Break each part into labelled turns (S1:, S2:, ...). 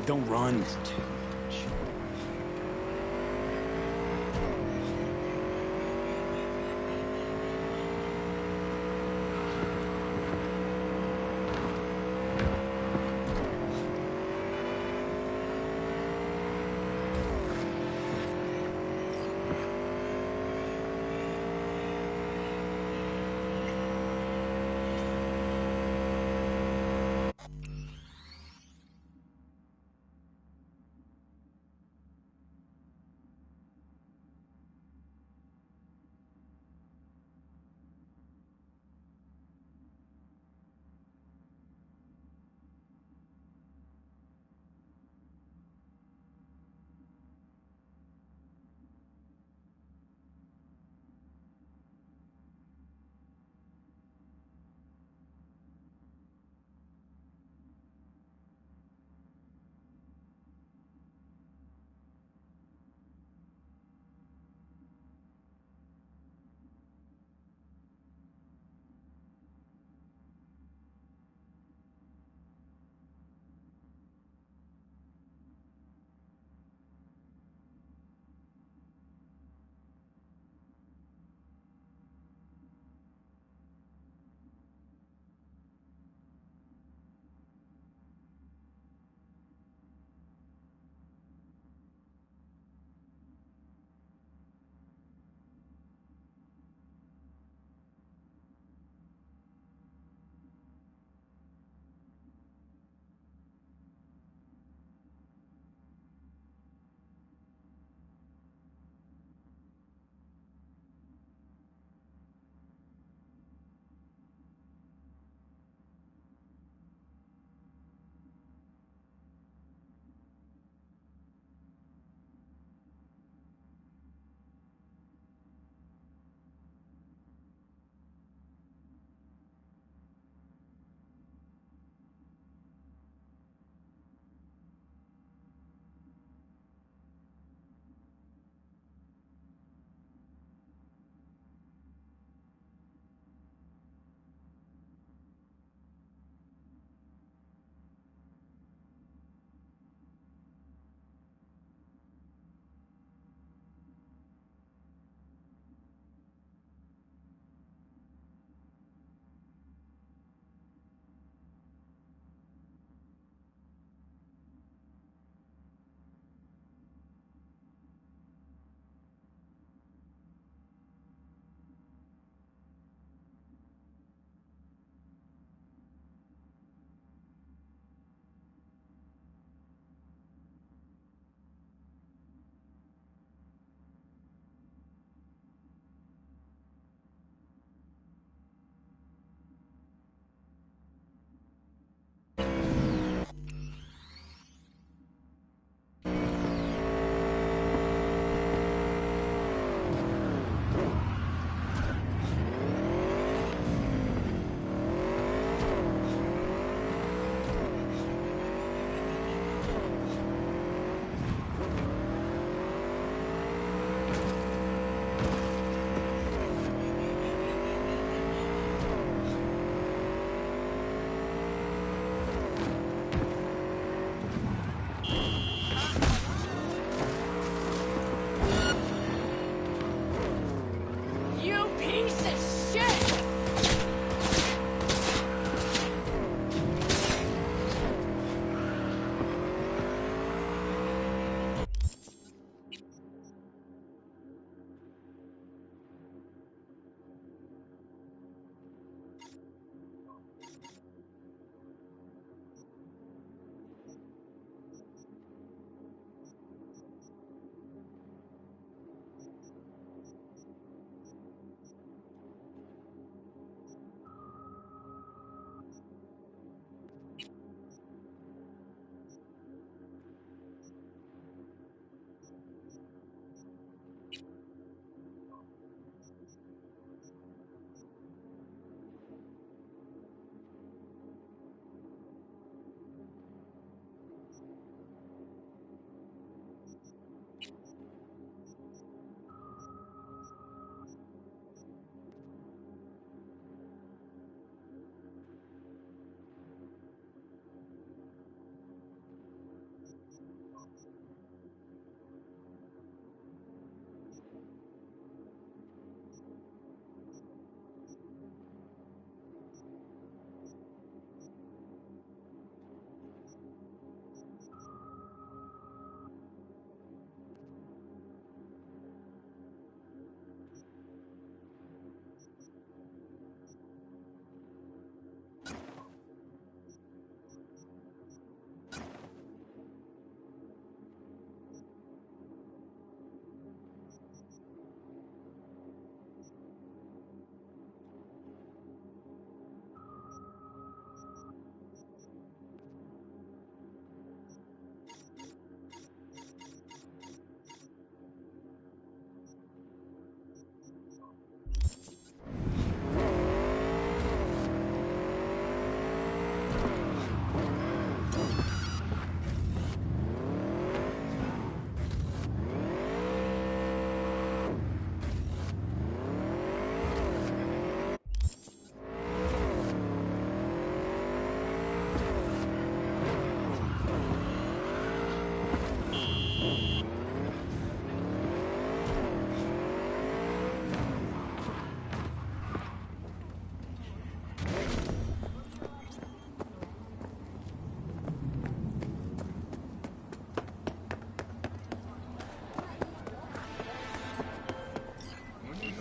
S1: Don't run.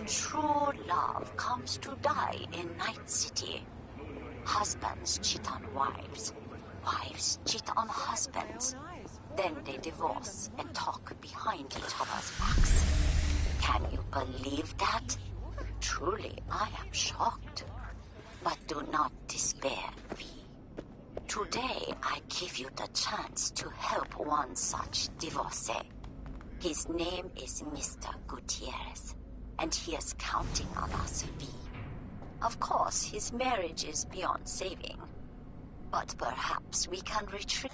S1: true love comes to die in Night City. Husbands cheat on wives. Wives cheat on husbands. Then they divorce and talk behind each other's backs. Can you believe that? Truly, I am shocked. But do not despair, V. Today, I give you the chance to help one such divorcee. His name is Mr. Gutierrez, and he is counting on us, V. Of course, his marriage is beyond saving, but perhaps we can retreat.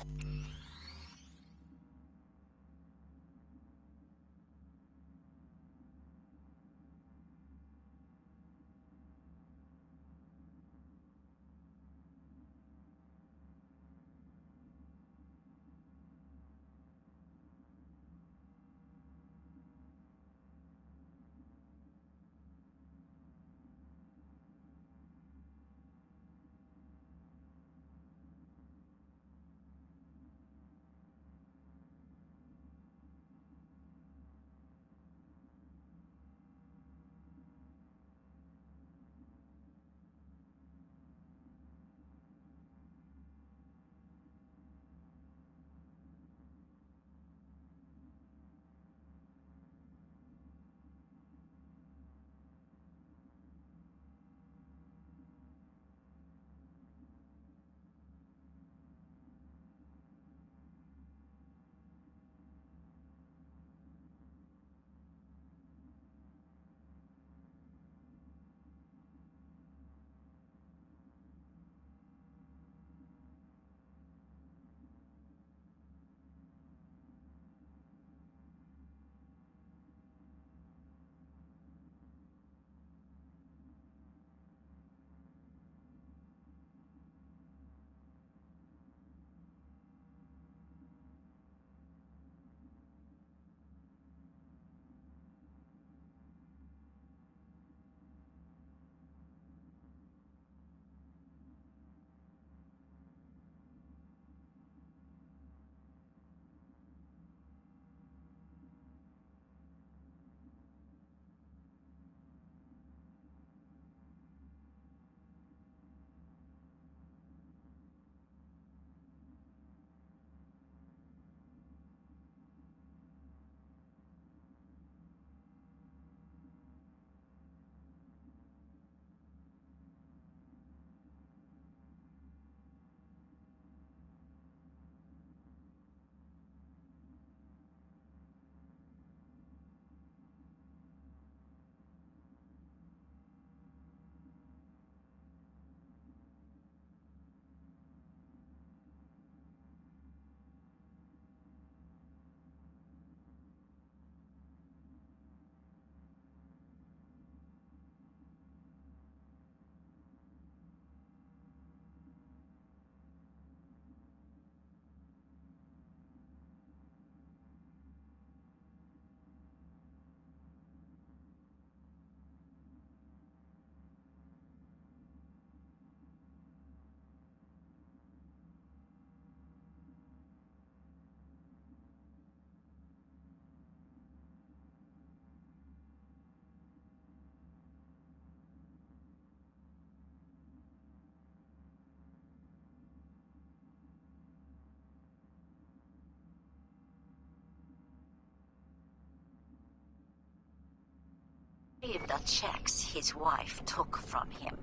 S1: The checks his wife took from him.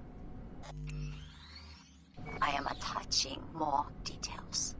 S1: I am attaching more details.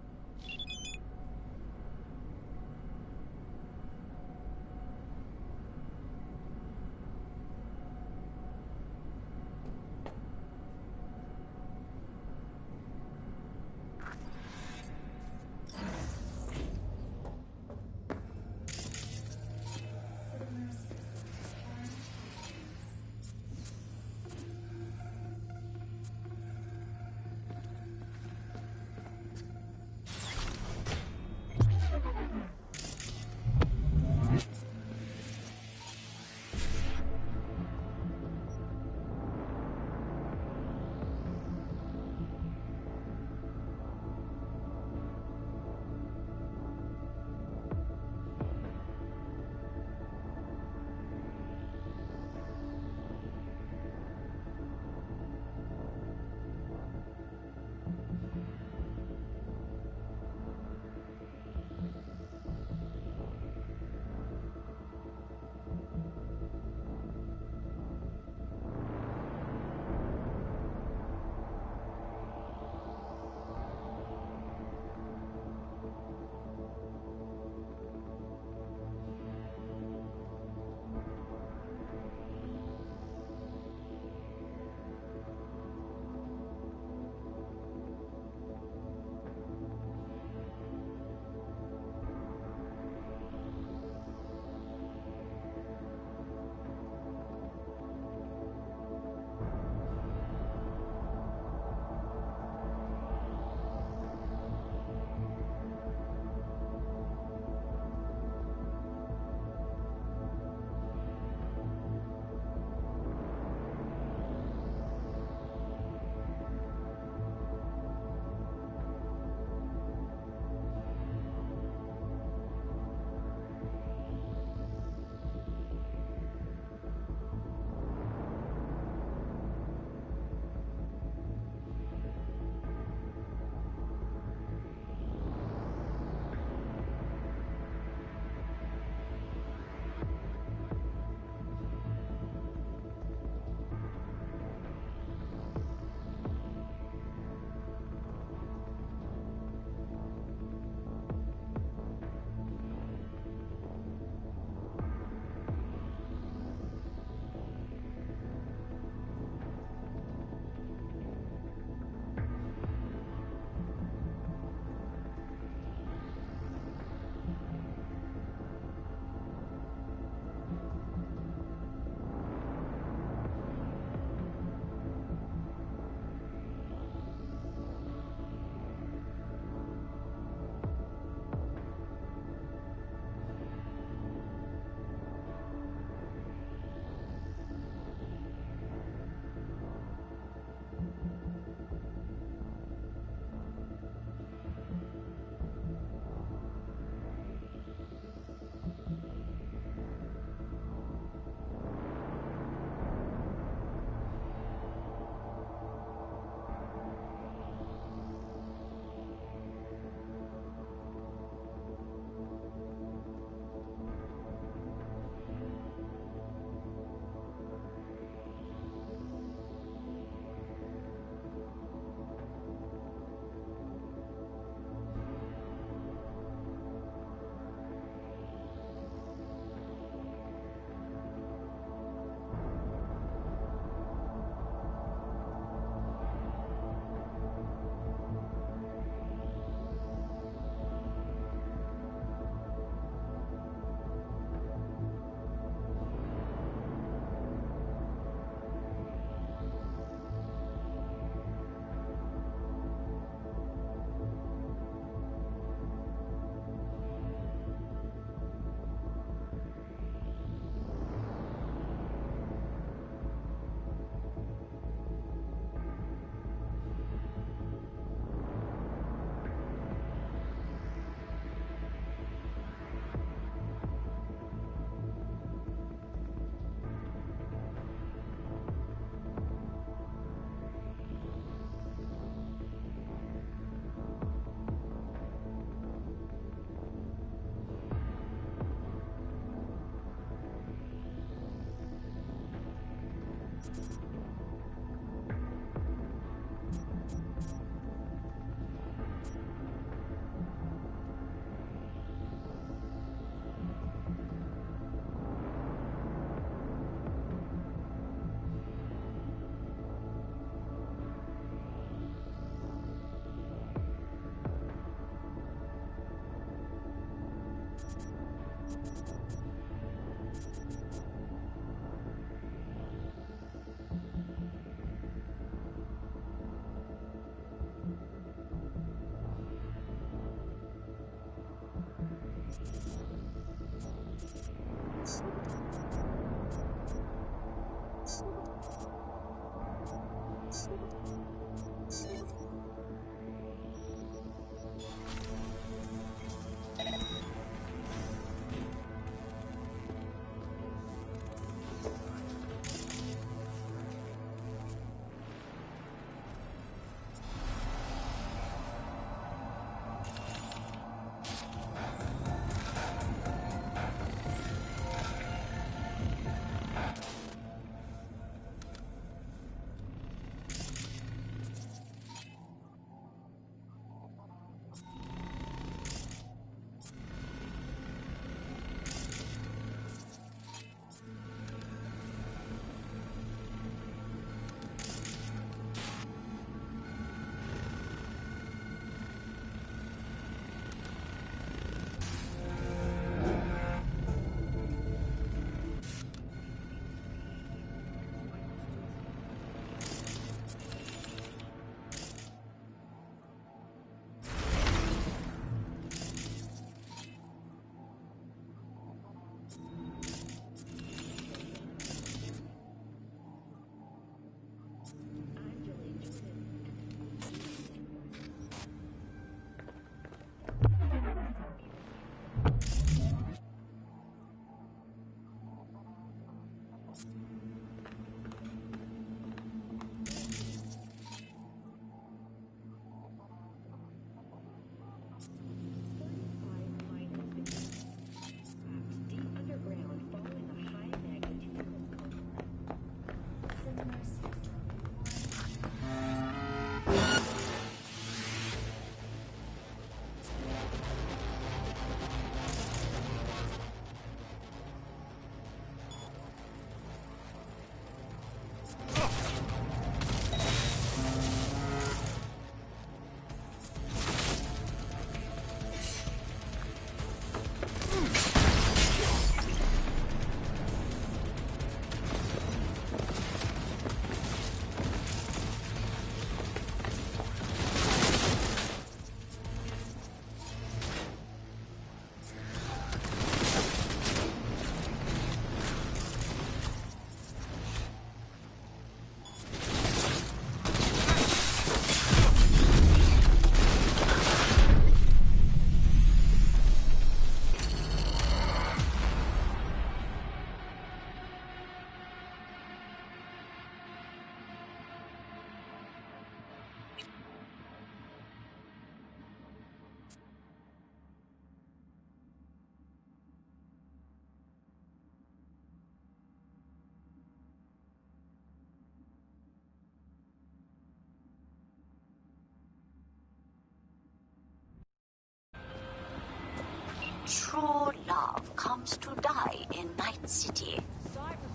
S1: True love comes to die in Night City.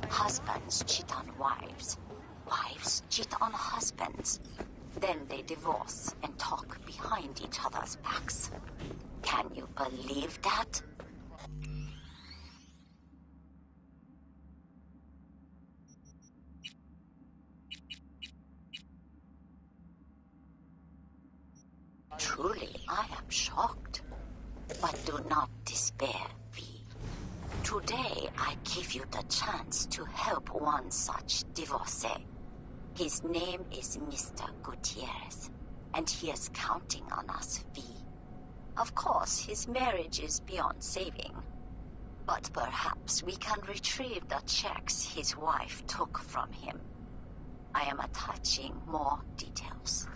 S1: Husbands cheat on wives. Wives cheat on husbands. Then they divorce and talk behind each other's backs. Can you believe that? Truly, I am shocked. But do not despair, V. Today, I give you the chance to help one such divorcee. His name is Mr. Gutierrez, and he is counting on us, V. Of course, his marriage is beyond saving. But perhaps we can retrieve the checks his wife took from him. I am attaching more details.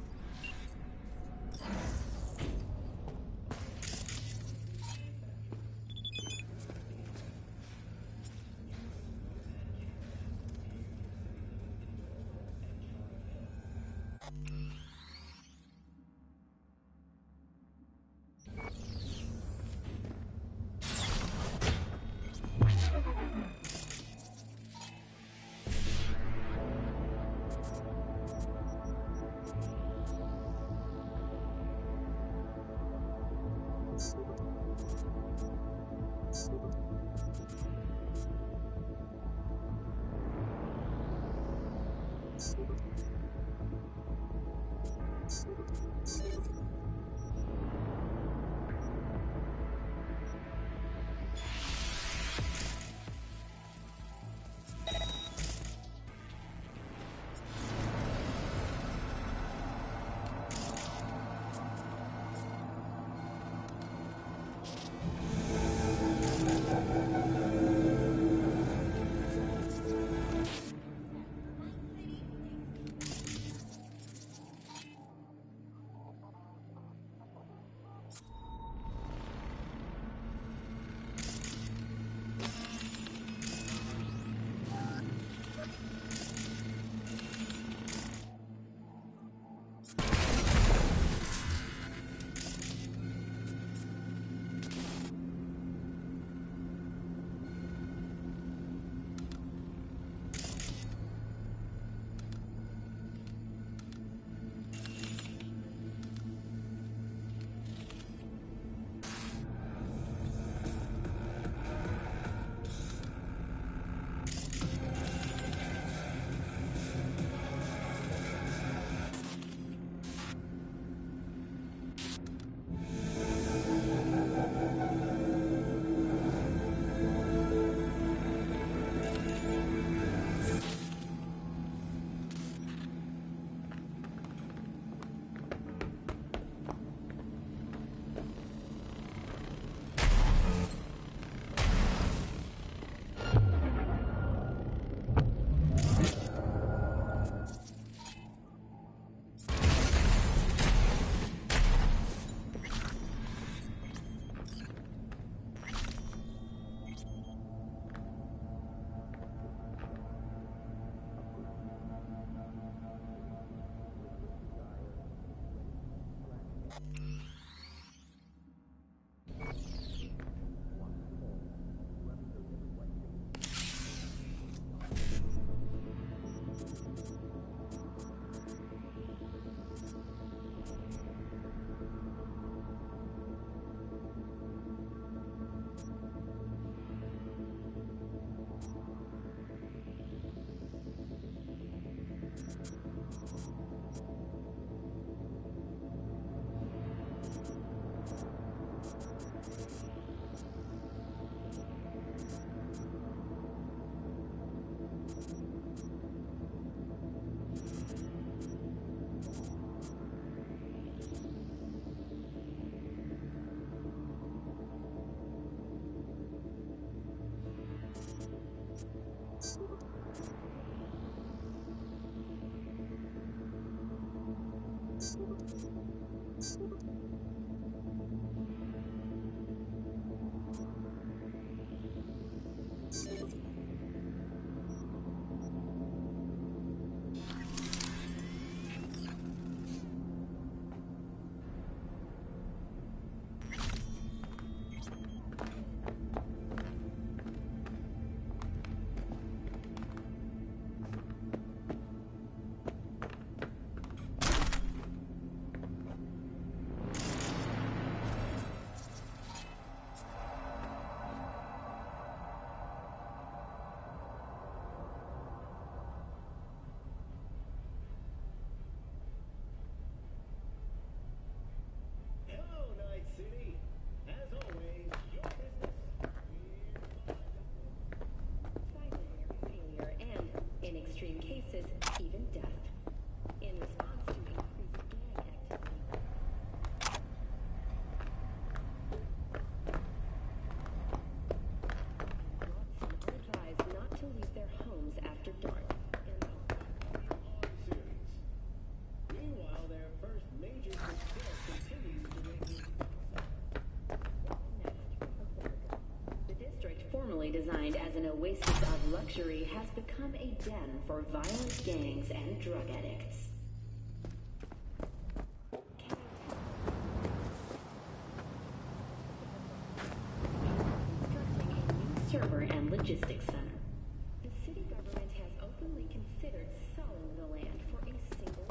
S2: Originally designed as an oasis of luxury, has become a den for violent gangs and drug addicts. Constructing a new server and logistics center. The city government has openly considered selling the land for a single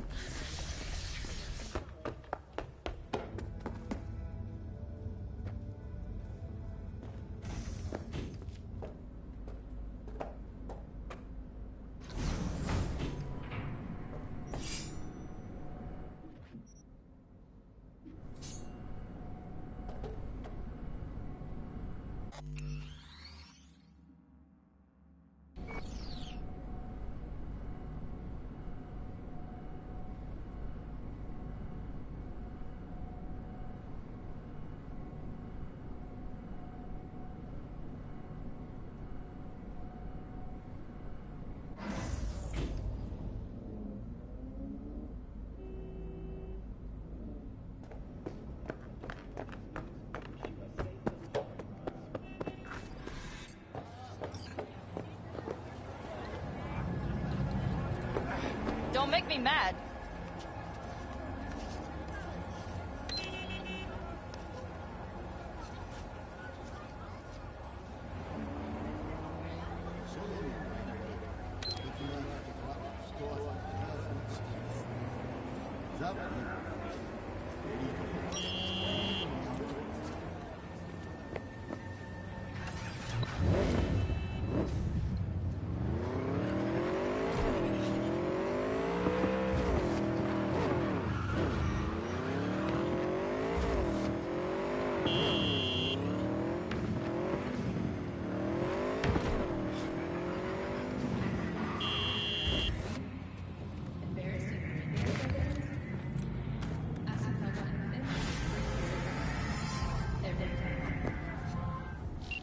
S3: Don't make me mad.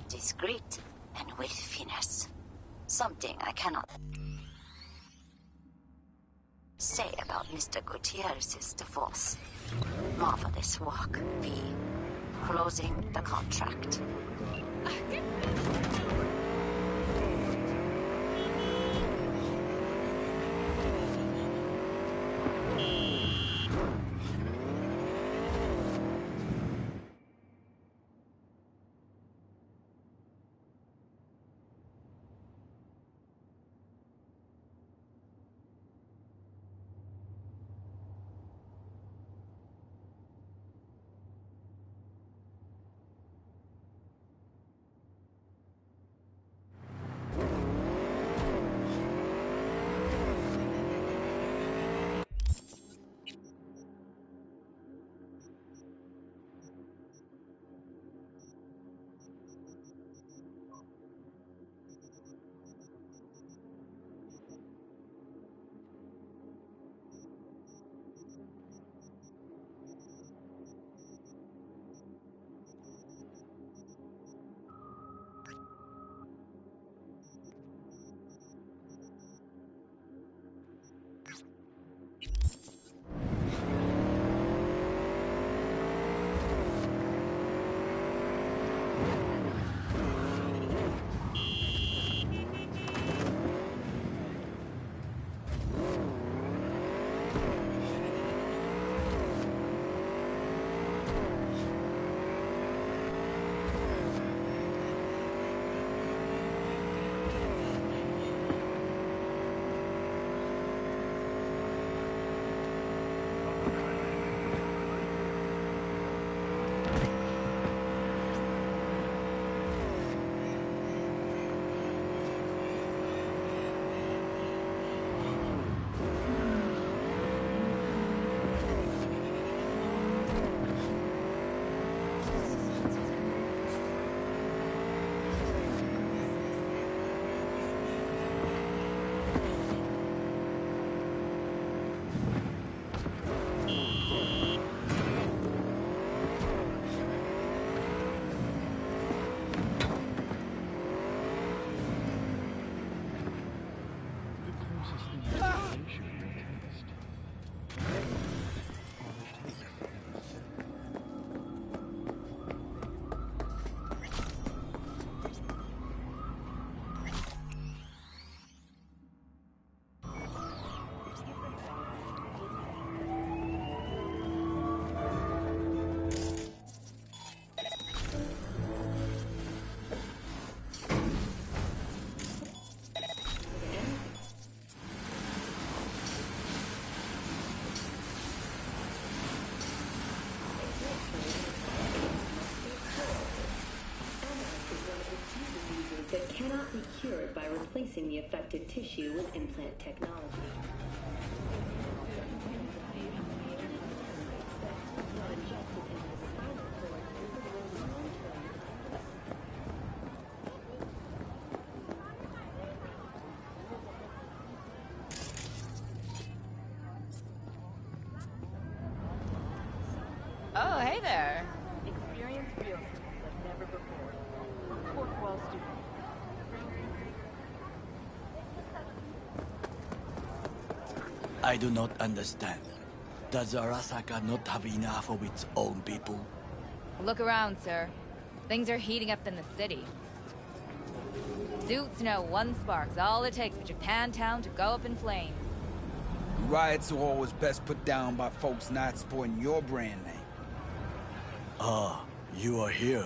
S1: Discreet and with finesse. Something I cannot say about Mr. Gutierrez's divorce. Marvelous work, V. Closing the contract.
S2: but cannot be cured by replacing the affected tissue with implant technology.
S3: Oh, hey there.
S4: Experience real like never before. Report well, student.
S5: I do not understand. Does Arasaka not have enough of its own people?
S3: Look around, sir. Things are heating up in the city. Suits know one spark's all it takes for Japantown to go up in flames.
S6: Riots are always best put down by folks not supporting your brand name.
S5: Ah, you are here.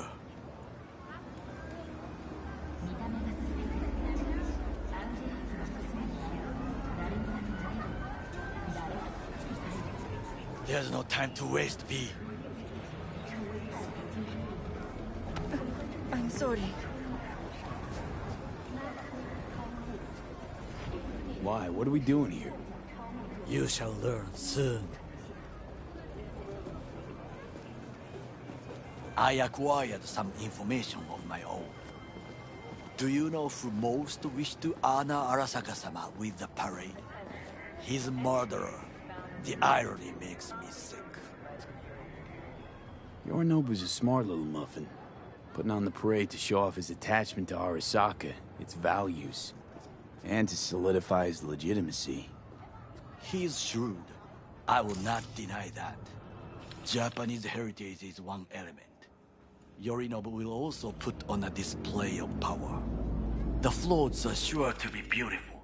S5: There's no time to waste, V.
S3: I'm sorry.
S6: Why? What are we doing here?
S5: You shall learn soon. I acquired some information of my own. Do you know who most wished to honor Arasaka-sama with the parade? His murderer. The irony makes me sick.
S7: Yorinobu's a smart little muffin, putting on the parade to show off his attachment to Arasaka, its values, and to solidify his legitimacy.
S5: He's shrewd. I will not deny that. Japanese heritage is one element. Yorinobu will also put on a display of power. The floats are sure to be beautiful,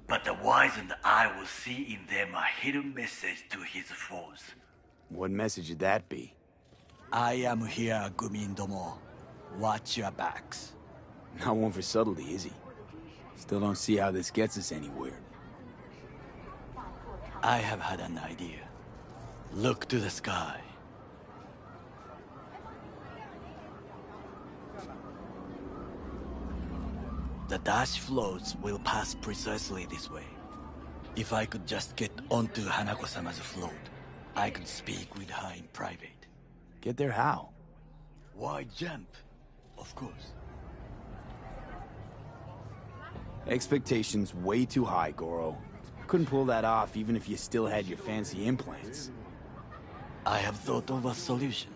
S5: but the wizened eye will see in them a hidden message to his foes.
S7: What message would that be?
S5: I am here, Gumindomo. Watch your backs.
S7: Not one for subtlety, is he? Still don't see how this gets us anywhere.
S5: I have had an idea. Look to the sky. The dash floats will pass precisely this way. If I could just get onto Hanako-sama's float, I could speak with her in private.
S7: Get there how?
S5: Why jump? Of course.
S7: Expectations way too high, Goro. Couldn't pull that off even if you still had your fancy implants.
S5: I have thought of a solution.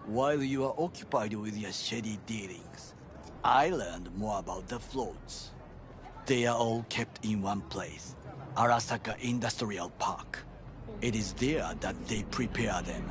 S5: While you are occupied with your shady dealings, I learned more about the floats. They are all kept in one place, Arasaka Industrial Park. It is there that they prepare them.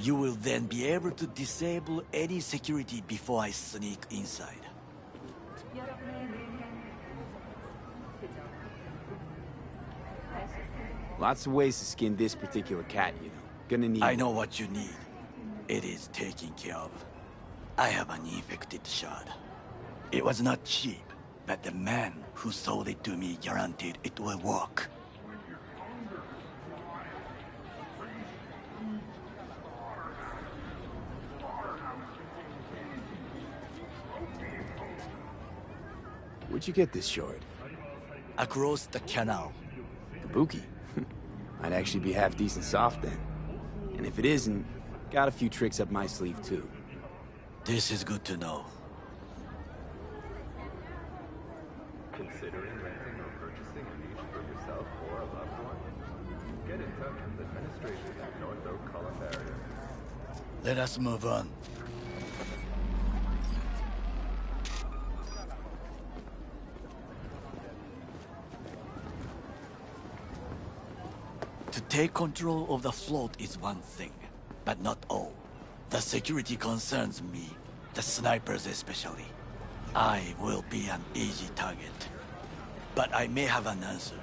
S5: You will then be able to disable any security before I sneak inside.
S7: Lots of ways to skin this particular cat, you know. Gonna need...
S5: I know what you need. It is taken care of. I have an infected shard. It was not cheap, but the man who sold it to me guaranteed it will work.
S7: Where'd you get this shard?
S5: Across the canal.
S7: Kabuki. Might actually be half decent soft then. And if it isn't, got a few tricks up my sleeve too.
S5: This is good to know.
S8: Considering renting or purchasing a niche for yourself or a loved one? Get in touch with administration at North Oak Culinary
S5: Let us move on. To take control of the float is one thing, but not all. The security concerns me, the snipers especially. I will be an easy target. But I may have an answer.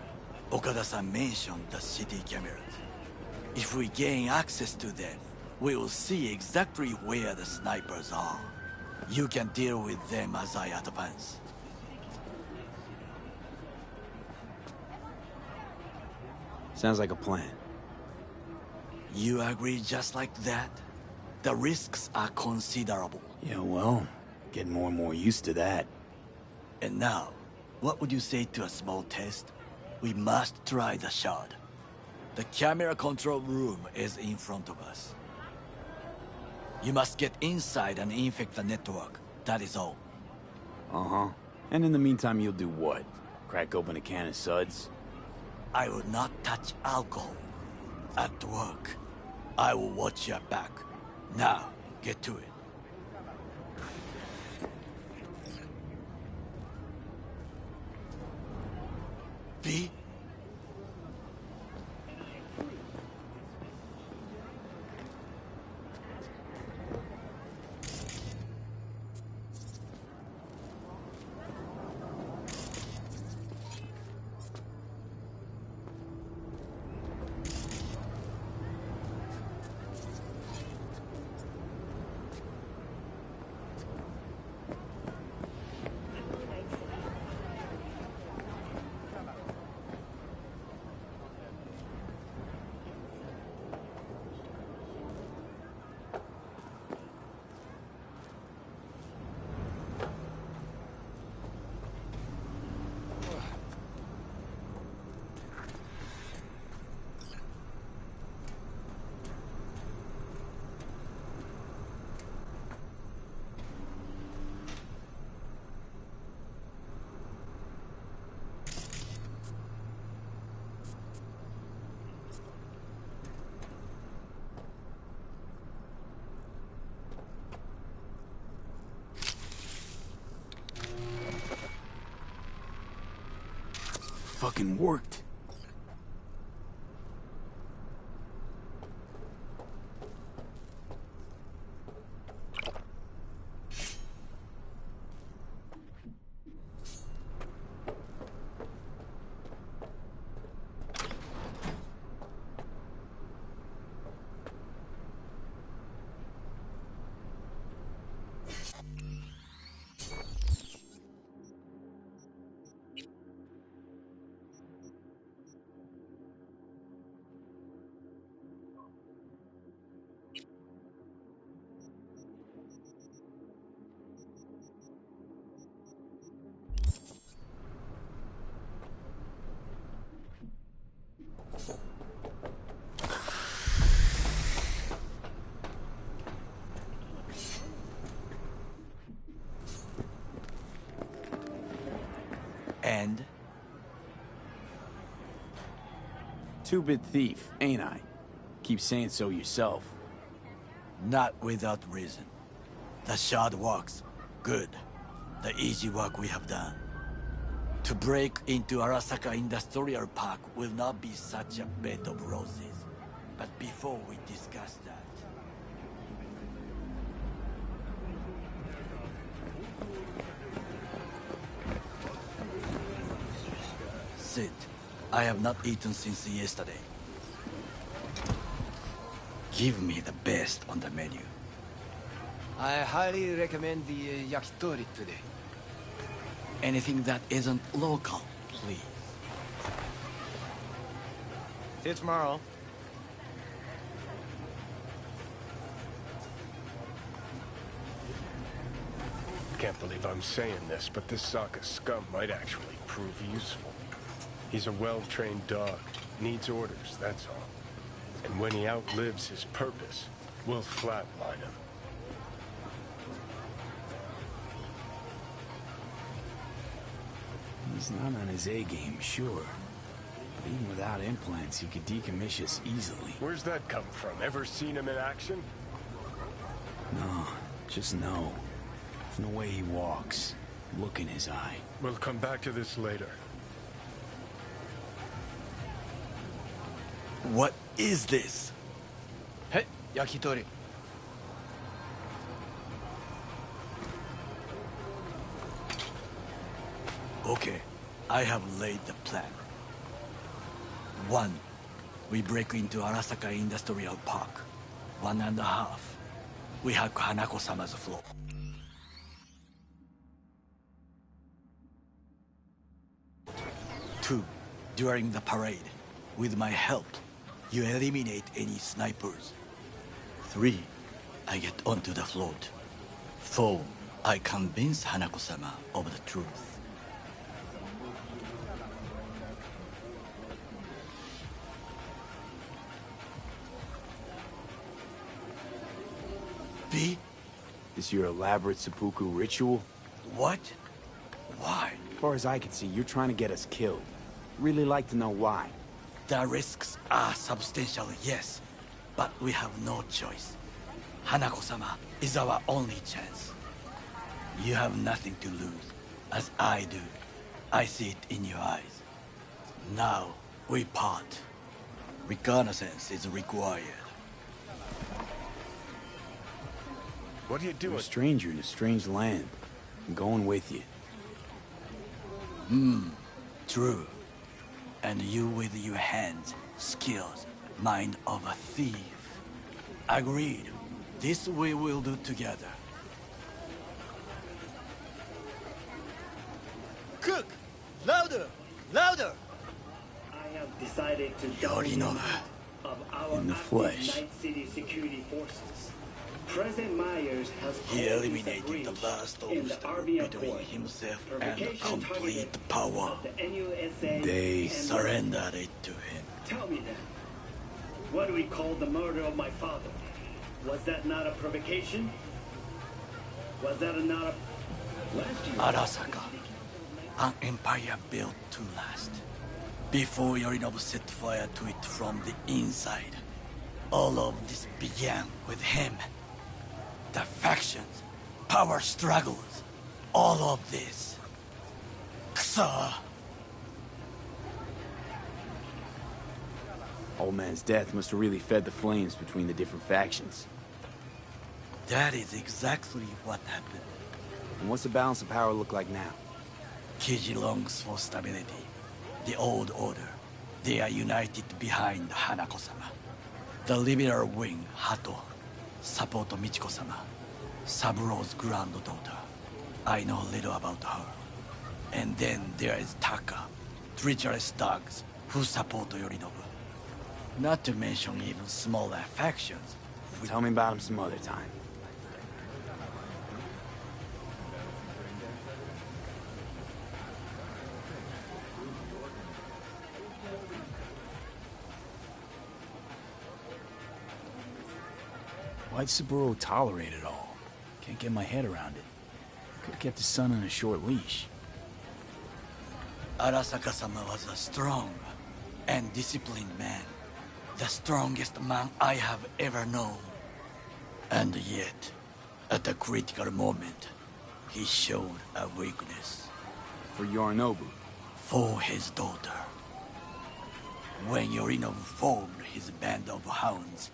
S5: Okada-san mentioned the city cameras. If we gain access to them, we will see exactly where the snipers are. You can deal with them as I advance.
S7: Sounds like a plan.
S5: You agree just like that? The risks are considerable.
S7: Yeah, well, getting more and more used to that.
S5: And now, what would you say to a small test? We must try the shard. The camera control room is in front of us. You must get inside and infect the network. That is all.
S7: Uh-huh. And in the meantime, you'll do what? Crack open a can of suds?
S5: I will not touch alcohol. At work, I will watch your back. Now, get to it. V?
S7: Fucking worked.
S5: And?
S7: Two-bit thief, ain't I? Keep saying so yourself.
S5: Not without reason. The shard works. Good. The easy work we have done. To break into Arasaka Industrial Park will not be such a bed of roses. But before we discuss that... Sit. I have not eaten since yesterday. Give me the best on the menu.
S9: I highly recommend the yakitori today.
S5: Anything that isn't local, please.
S9: See you tomorrow.
S10: Can't believe I'm saying this, but this Sokka scum might actually prove useful. He's a well-trained dog. Needs orders, that's all. And when he outlives his purpose, we'll flatline him.
S7: He's not on his A-game, sure. But even without implants, he could decommission us easily.
S10: Where's that come from? Ever seen him in action?
S7: No, just no. From the way he walks, look in his eye.
S10: We'll come back to this later.
S5: What is this?
S9: Hey, yakitori.
S5: Okay, I have laid the plan. 1. We break into Arasaka Industrial Park. 1.5. We hack Hanako-sama's floor. 2. During the parade, with my help, you eliminate any snipers. 3. I get onto the float. 4. I convince Hanako-sama of the truth. B?
S7: This your elaborate seppuku ritual?
S5: What? Why?
S7: As far as I can see, you're trying to get us killed. Really like to know why.
S5: The risks are substantial, yes. But we have no choice. Hanako-sama is our only chance. You have nothing to lose, as I do. I see it in your eyes. Now, we part. Reconnaissance is required.
S10: What are you doing?
S7: You're a stranger in a strange land. I'm going with you.
S5: True. And you with your hands, skills, mind of a thief. Agreed. This we will do together.
S9: Cook! Louder! Louder!
S11: I have decided to
S5: Yorinobu.
S11: of our
S7: In the
S11: active
S7: flesh.
S11: Night City security forces. President Myers has
S5: He
S11: called
S5: eliminated
S11: this a
S5: the
S11: breach
S5: last
S11: in the
S5: obstacle
S11: Army
S5: between
S11: Accord.
S5: himself and
S11: Provocation
S5: complete
S11: targeted
S5: power.
S11: of the NUSA
S7: They
S11: and
S5: Surrendered it to him.
S11: Tell me then, what do we call the murder of my father? Was that not a provocation? Was that not a... Last year...
S5: Arasaka. An empire built to last. Before Yorinobu set fire to it from the inside. All of this began with him. The factions, power struggles, all of this. Kusa!
S7: Old man's death must have really fed the flames between the different factions.
S5: That is exactly what happened.
S7: And what's the balance of power look like now?
S5: Kiji longs for stability. The old order. They are united behind Hanako-sama. The liberal wing, Hato, support Michiko-sama, Saburo's granddaughter. I know little about her. And then there is Taka, treacherous dogs who support Yorinobu. Not to mention even smaller factions.
S7: Tell me about him some other time. Why'd Saburo tolerate it all? Can't get my head around it. Could've kept his son on a short leash.
S5: Arasaka-sama was a strong and disciplined man. The strongest man I have ever known. And yet, at a critical moment, he showed a weakness.
S7: For Yorinobu.
S5: For his daughter. When Yorinobu formed his band of hounds,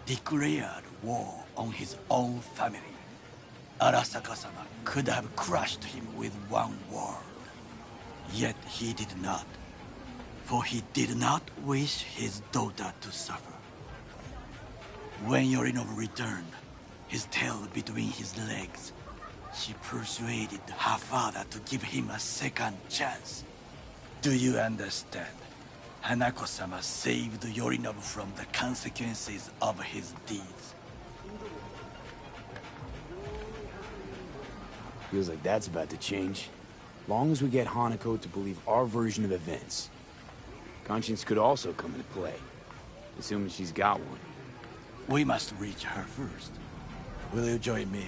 S5: declared war on his own family, Arasaka-sama could have crushed him with one word. Yet he did not. For he did not wish his daughter to suffer. When Yorinobu returned, his tail between his legs, she persuaded her father to give him a second chance. Do you understand? Hanako-sama saved Yorinobu from the consequences of his deeds.
S7: Feels like that's about to change. Long as we get Hanako to believe our version of events. Conscience could also come into play, assuming she's got one.
S5: We must reach her first. Will you join me?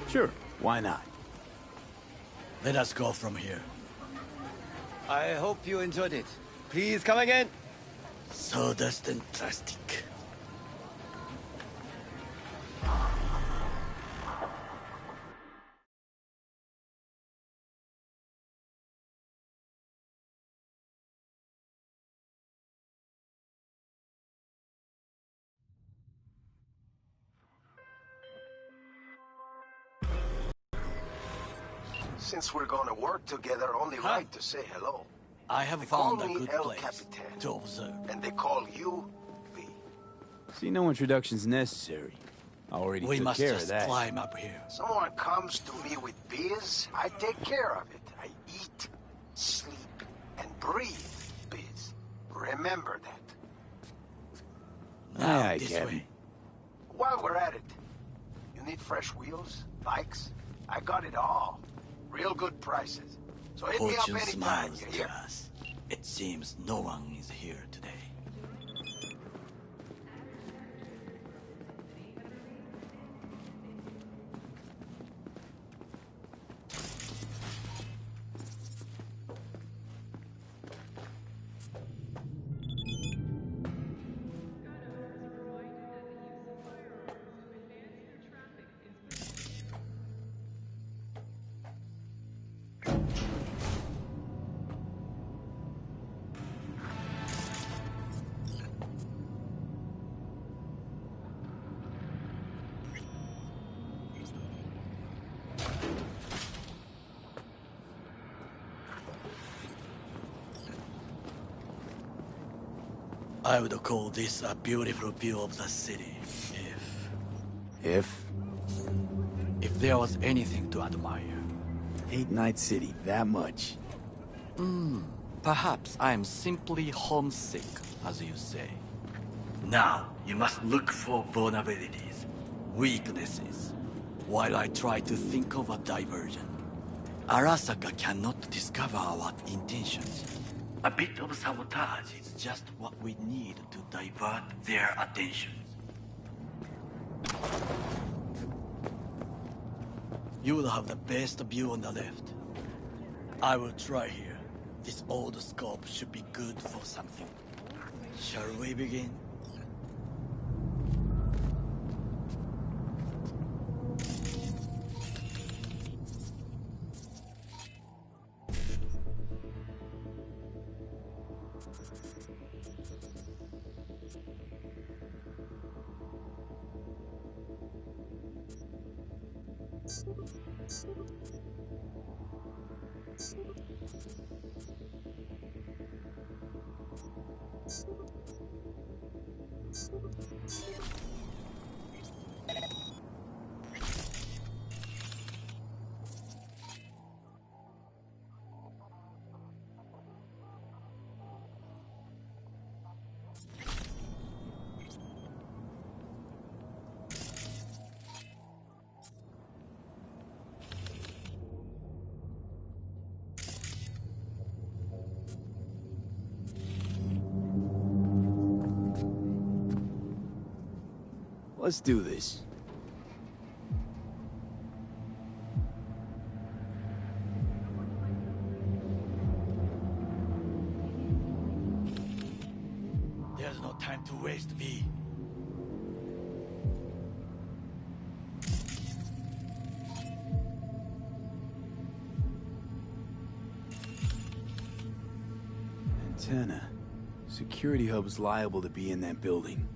S7: Sure, why not?
S5: Let us go from here.
S9: I hope you enjoyed it. Please come again.
S5: Sawdust and plastic.
S12: Since we're gonna work together, only right to say hello.
S5: I have
S12: They
S5: found
S12: call
S5: a
S12: me
S5: good
S12: El
S5: place
S12: Capitan.
S5: to observe.
S12: And they call you V.
S7: See, no introduction's necessary. I already
S5: We
S7: took
S5: must
S7: care of
S5: just
S7: that.
S5: climb up here.
S12: Someone comes to me with biz, I take care of it. I eat, sleep, and breathe biz. Remember that.
S5: Now,
S7: Aye,
S5: this
S7: Captain.
S5: way.
S12: While we're at it, you need fresh wheels, bikes? I got it all. Real good prices. So hit me up
S5: Fortune
S12: anytime,
S5: smiles
S12: you
S5: to
S12: hear?
S5: us. It seems no one is here today. I would call this a beautiful view of the city,
S7: If?
S5: if there was anything to admire.
S7: Hate Night City that much.
S5: Perhaps I am simply homesick, as you say. Now, you must look for vulnerabilities, weaknesses, while I try to think of a diversion. Arasaka cannot discover our intentions. A bit of sabotage is just what we need to divert their attention. You will have the best view on the left. I will try here. This old scope should be good for something. Shall we begin?
S7: Let's do this.
S5: There's no time to waste, V.
S7: Antenna. Security hub's liable to be in that building.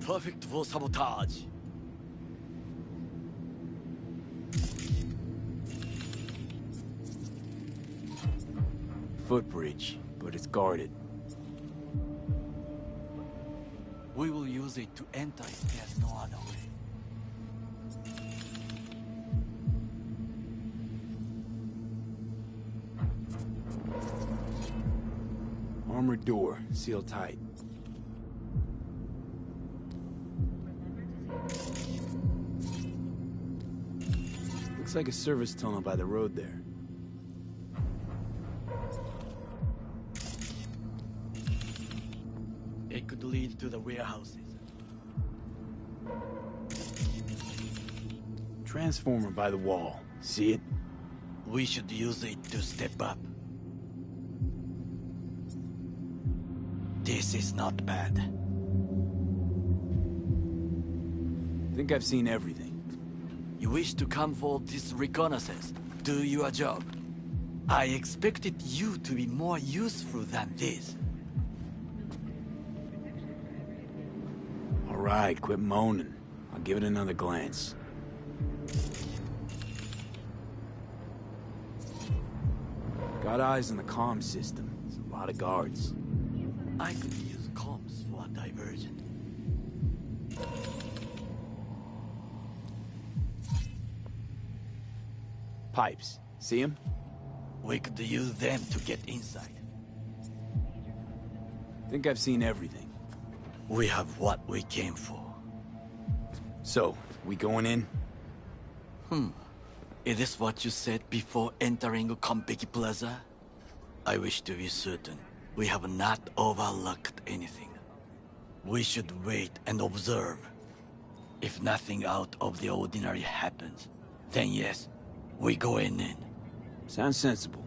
S5: Perfect for sabotage.
S7: Footbridge, but it's guarded.
S5: We will use it to enter if there's no other way.
S7: Armored door, sealed tight. Looks like a service tunnel by the road there.
S5: It could lead to the warehouses.
S7: Transformer by the wall. See it?
S5: We should use it to step up. This is not bad.
S7: Think I've seen everything.
S5: You wish to come for this reconnaissance, do your job. I expected you to be more useful than this.
S7: All right, quit moaning. I'll give it another glance. Got eyes on the comm system. There's a lot of guards.
S5: I could use comms for a diversion.
S7: Pipes. See them?
S5: We could use them to get inside.
S7: Think I've seen everything.
S5: We have what we came for.
S7: So, we going in?
S5: Is this what you said before entering Konpeki Plaza? I wish to be certain we have not overlooked anything. We should wait and observe. If nothing out of the ordinary happens, then yes, we go in.
S7: Sounds sensible.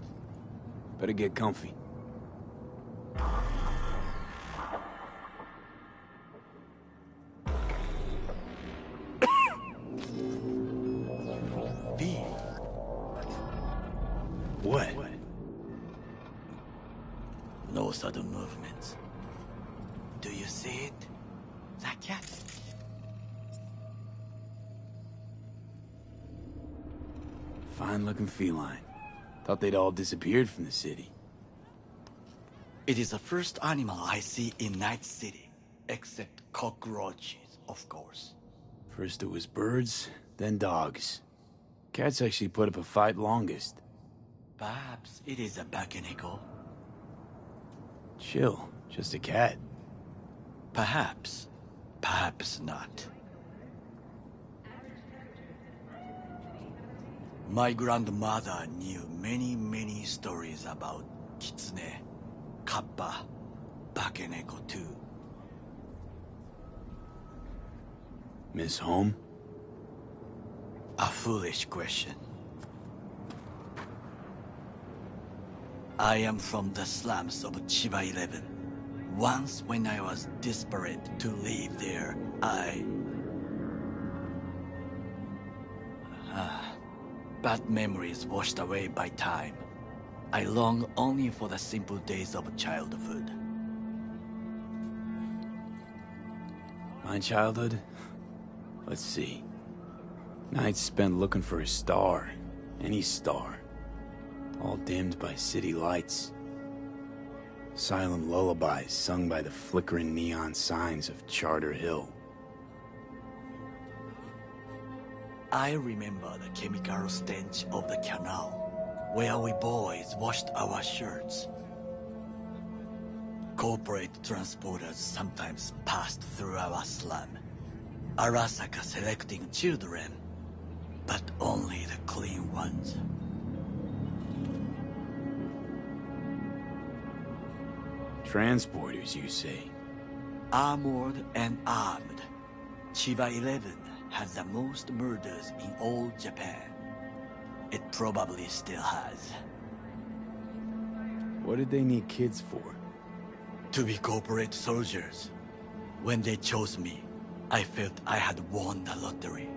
S7: Better get comfy.
S5: V.
S7: What?
S5: No sudden movements. Do you see it? The cat.
S7: Fine-looking feline. Thought they'd all disappeared from the city.
S5: It is the first animal I see in Night City, except cockroaches, of course.
S7: First it was birds, then dogs. Cats actually put up a fight longest.
S5: Perhaps it is a Bakeneko.
S7: Chill, just a cat.
S5: Perhaps. Perhaps not. My grandmother knew many stories about Kitsune, Kappa, Bakeneko too.
S7: Miss home?
S5: A foolish question. I am from the slums of Chiba 11. Once when I was desperate to leave there, bad memories washed away by time. I long only for the simple days of childhood.
S7: My childhood? Let's see. Nights spent looking for a star. Any star. All dimmed by city lights. Silent lullabies sung by the flickering neon signs of Charter Hill.
S5: I remember the chemical stench of the canal, where we boys washed our shirts. Corporate transporters sometimes passed through our slum. Arasaka selecting children, but only the clean ones.
S7: Transporters, you say?
S5: Armored and armed. Chiba 11 has the most murders in all Japan. It probably still has.
S7: What did they need kids for?
S5: To be corporate soldiers. When they chose me, I felt I had won the lottery.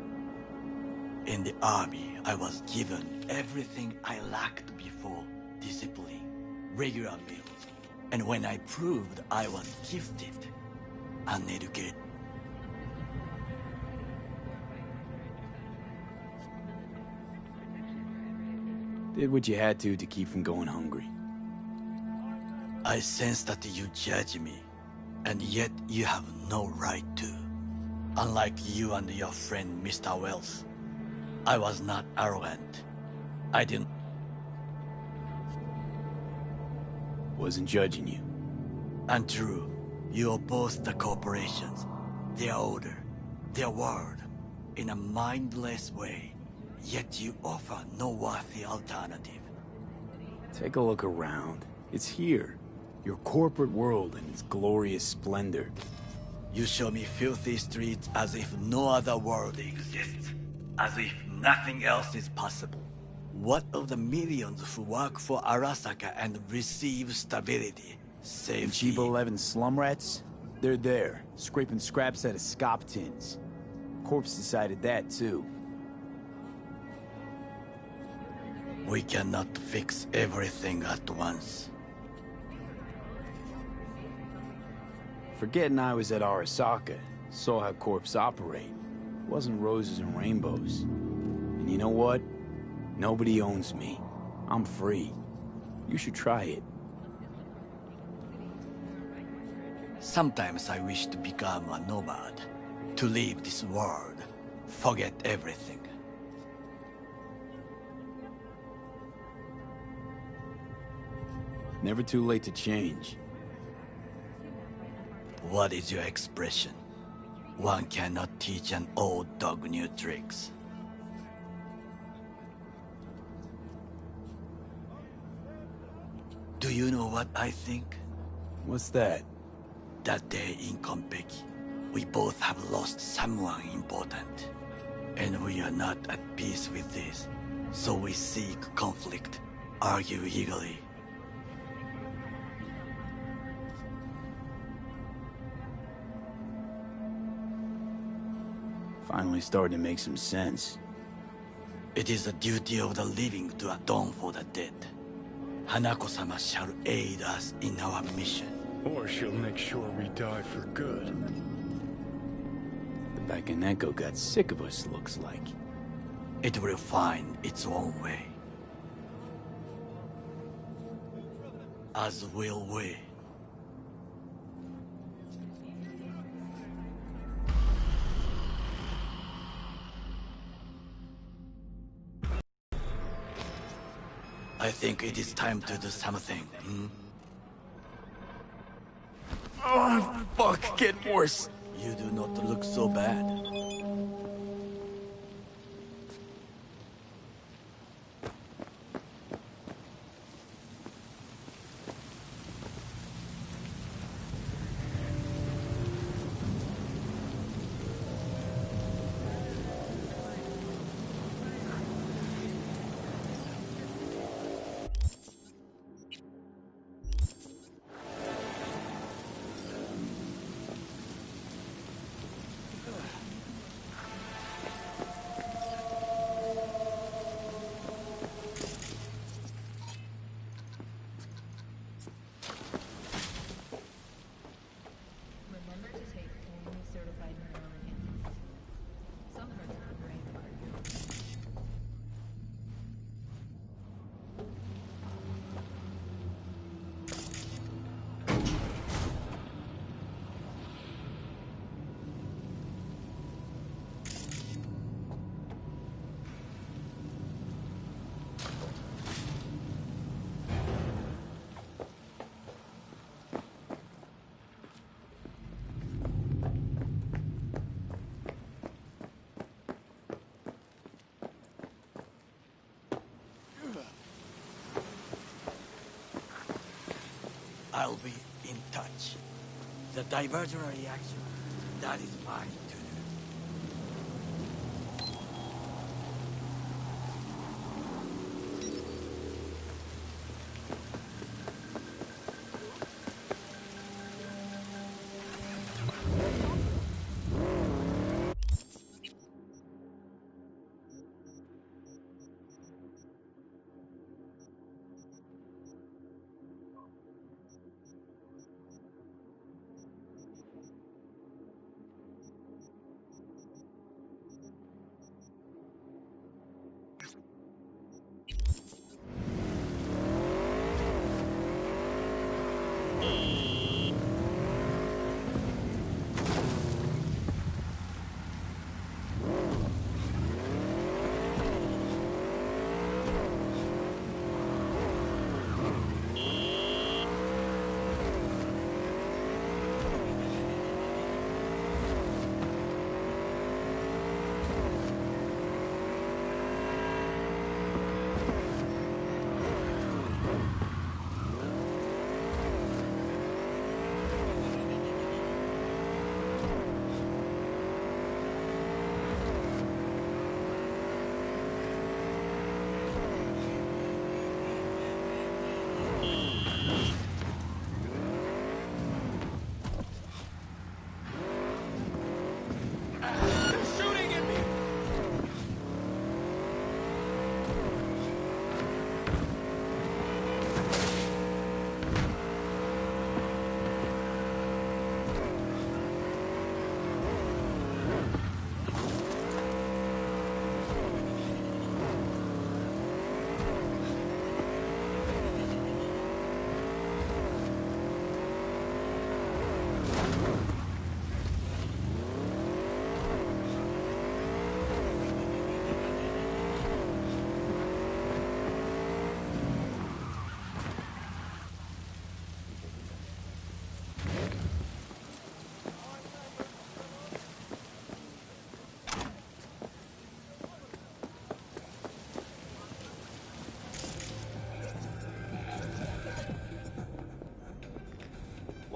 S5: In the army, I was given everything I lacked before: discipline, regular meals. And when I proved I was gifted, uneducated,
S7: Did what you had to keep from going hungry.
S5: I sense that you judge me, and yet you have no right to. Unlike you and your friend Mr. Wells, I was not arrogant. I didn't...
S7: Wasn't judging you.
S5: Untrue. You oppose the corporations, their order, their word, in a mindless way. Yet you offer no worthy alternative.
S7: Take a look around. It's here. Your corporate world in its glorious splendor.
S5: You show me filthy streets as if no other world exists. As if nothing else is possible. What of the millions who work for Arasaka and receive stability, safety?
S7: Chiba 11 slum rats? They're there, scraping scraps out of scop tins. Corpse decided that, too.
S5: We cannot fix everything at once.
S7: Forgetting I was at Arasaka, saw how corps operate. It wasn't roses and rainbows. And you know what? Nobody owns me. I'm free. You should try it.
S5: Sometimes I wish to become a nomad, to leave this world, forget everything.
S7: Never too late to change.
S5: What is your expression? One cannot teach an old dog new tricks. Do you know what I think?
S7: What's that?
S5: That day in Konpeki, we both have lost someone important. And we are not at peace with this. So we seek conflict, argue eagerly.
S7: Finally starting to make some sense.
S5: It is the duty of the living to atone for the dead. Hanako-sama shall aid us in our mission.
S10: Or she'll make sure we die for good.
S7: The Bakeneko got sick of us, looks like.
S5: It will find its own way. As will we. I think it is time to do something,
S7: Oh, fuck, getting worse.
S5: You do not look so bad. I'll be in touch. The divergent reaction, that is mine to do.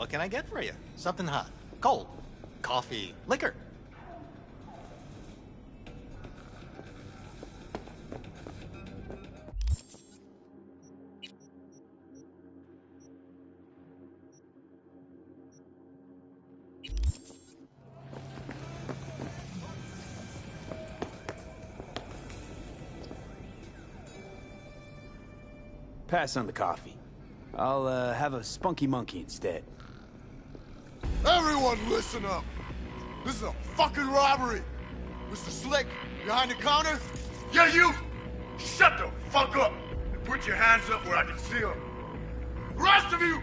S13: What can I get for you? Something hot, cold, coffee, liquor.
S7: Pass on the coffee. I'll have a spunky monkey instead.
S14: Everyone listen up! This is a fucking robbery! Mr. Slick, behind the counter? Yeah, you! Shut the fuck up! And put your hands up where I can see them. The rest of you,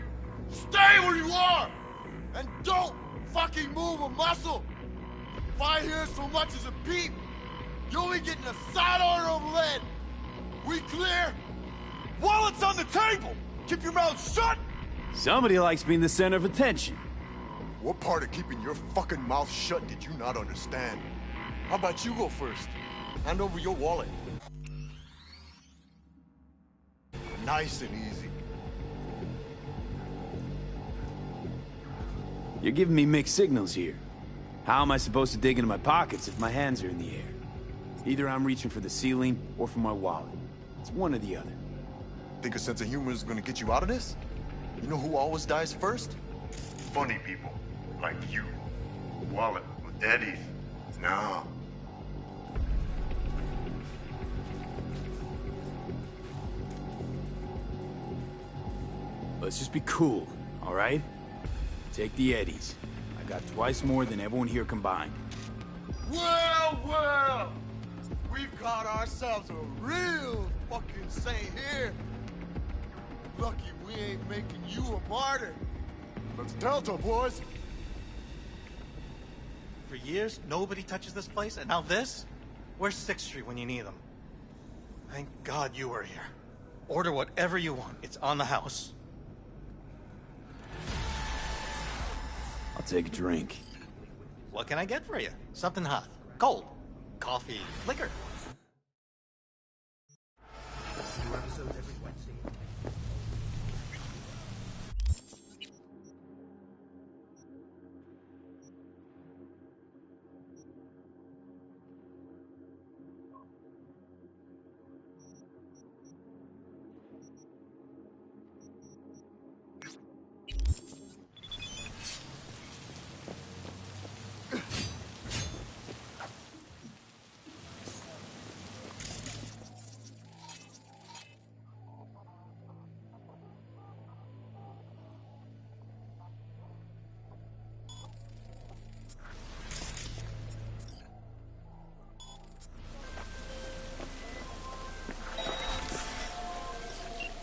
S14: stay where you are! And don't fucking move a muscle! If I hear so much as a peep, you're only getting a side order of lead! We clear? Wallet's on the table! Keep your mouth shut!
S7: Somebody likes being the center of attention.
S14: What part of keeping your fucking mouth shut did you not understand? How about you go first? Hand over your wallet. Nice and easy.
S7: You're giving me mixed signals here. How am I supposed to dig into my pockets if my hands are in the air? Either I'm reaching for the ceiling or for my wallet. It's one or the other.
S14: Think a sense of humor is gonna get you out of this? You know who always dies first? Funny people. Like you. Wallet with Eddie's. No.
S7: Let's just be cool, all right? Take the Eddies. I got twice more than everyone here combined.
S14: Well, well! We've got ourselves a real fucking saint here. Lucky we ain't making you a martyr. Let's Delta, boys.
S13: For years, nobody touches this place, and now this? Where's 6th Street when you need them? Thank God you were here. Order whatever you want. It's on the house.
S7: I'll take a drink.
S13: What can I get for you? Something hot, cold, coffee, liquor. New episodes every Wednesday.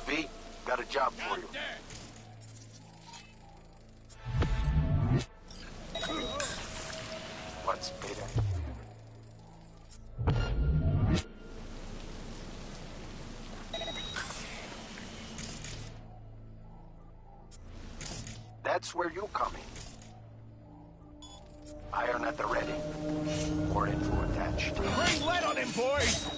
S12: V, got a job for you. What's better? That's where you come in. Iron at the ready. More info attached.
S14: Bring lead on him, boys!